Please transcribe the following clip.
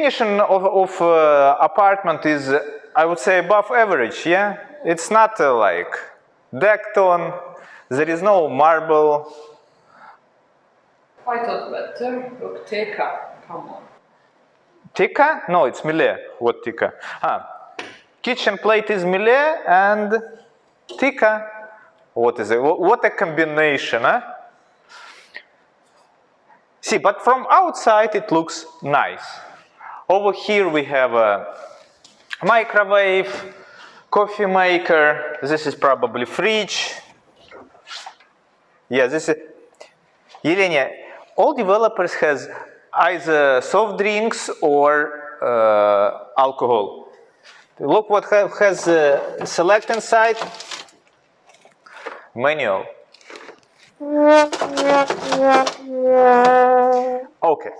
definition of apartment is, I would say, above average, yeah? It's not like decton, there is no marble. I thought better. Look, Teka, come on. Tika? No, it's Millet. What Tika? Kitchen plate is Millet and Tika. What is it? What a combination, huh? See, but from outside it looks nice. Over here we have a microwave, coffee maker. This is probably fridge. Yeah, this is. Yelenia, all developers has either soft drinks or alcohol. Look what has select inside. Manual. Okay.